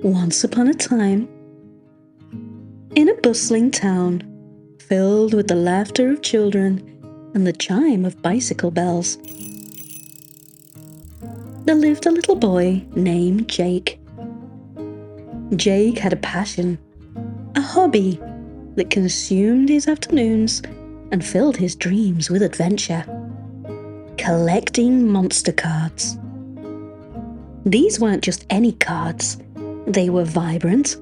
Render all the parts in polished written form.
Once upon a time, in a bustling town, filled with the laughter of children and the chime of bicycle bells, there lived a little boy named Jake. Jake had a passion, a hobby that consumed his afternoons and filled his dreams with adventure: collecting monster cards. These weren't just any cards, they were vibrant,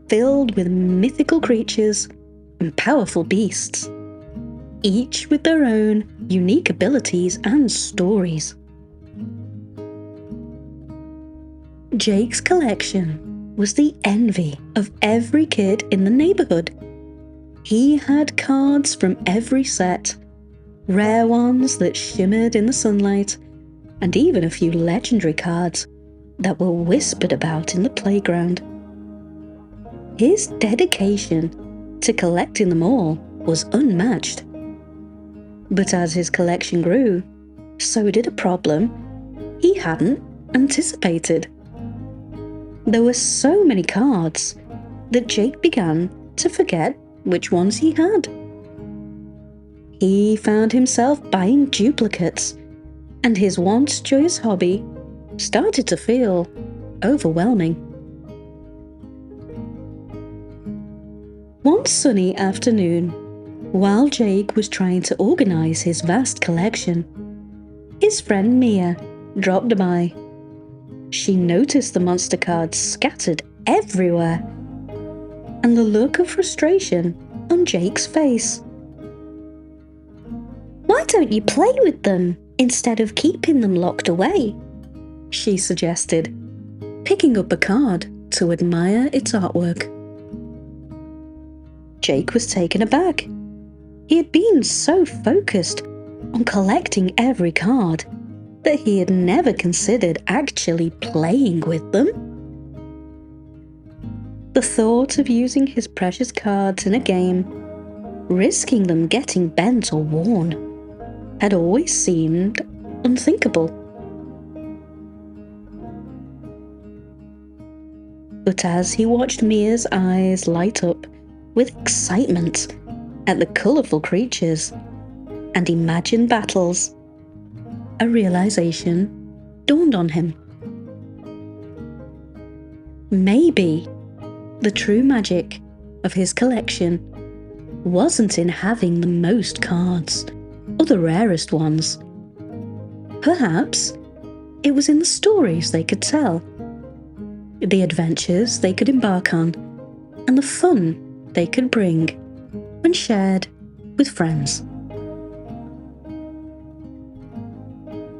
filled with mythical creatures and powerful beasts, each with their own unique abilities and stories. Jake's collection was the envy of every kid in the neighborhood. He had cards from every set, rare ones that shimmered in the sunlight, and even a few legendary cards that were whispered about in the playground. His dedication to collecting them all was unmatched. But as his collection grew, so did a problem he hadn't anticipated. There were so many cards that Jake began to forget which ones he had. He found himself buying duplicates, and his once joyous hobby started to feel overwhelming. One sunny afternoon, while Jake was trying to organize his vast collection, his friend Mia dropped by. She noticed the monster cards scattered everywhere, and the look of frustration on Jake's face. "Why don't you play with them instead of keeping them locked away?" she suggested, picking up a card to admire its artwork. Jake was taken aback. He had been so focused on collecting every card that he had never considered actually playing with them. The thought of using his precious cards in a game, risking them getting bent or worn, had always seemed unthinkable. But as he watched Mia's eyes light up with excitement at the colourful creatures and imagined battles, a realization dawned on him. Maybe the true magic of his collection wasn't in having the most cards or the rarest ones. Perhaps it was in the stories they could tell, the adventures they could embark on, and the fun they could bring when shared with friends.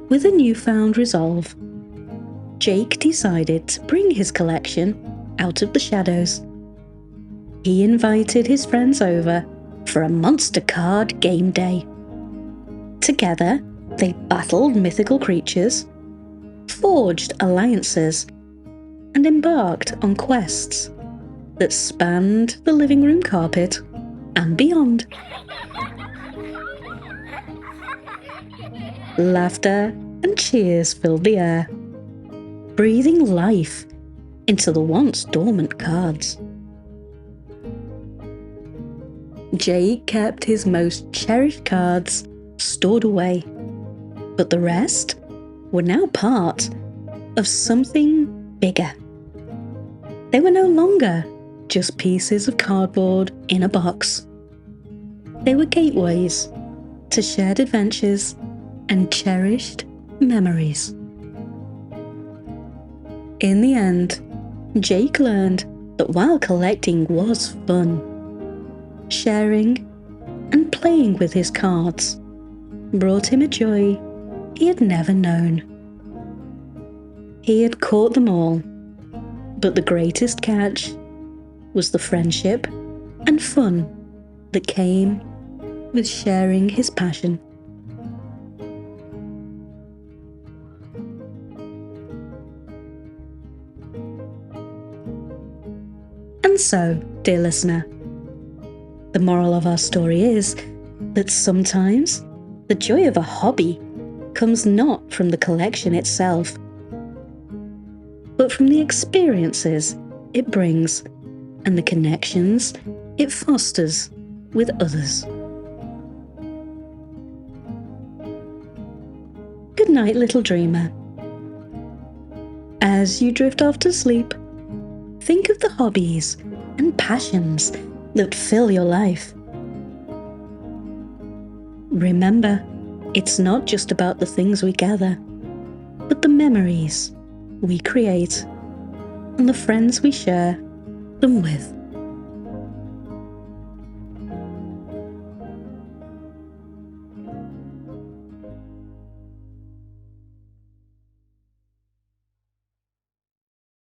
With a newfound resolve, Jake decided to bring his collection out of the shadows. He invited his friends over for a monster card game day. Together, they battled mythical creatures, forged alliances, and embarked on quests that spanned the living room carpet and beyond. Laughter and cheers filled the air, breathing life into the once dormant cards. Jake kept his most cherished cards stored away, but the rest were now part of something bigger. They were no longer just pieces of cardboard in a box. They were gateways to shared adventures and cherished memories. In the end, Jake learned that while collecting was fun, sharing and playing with his cards brought him a joy he had never known. He had caught them all, but the greatest catch was the friendship and fun that came with sharing his passion. And so, dear listener, the moral of our story is that sometimes the joy of a hobby comes not from the collection itself, but from the experiences it brings and the connections it fosters with others. Good night, little dreamer. As you drift off to sleep, think of the hobbies and passions that fill your life. Remember, it's not just about the things we gather, but the memories we create and the friends we share them with.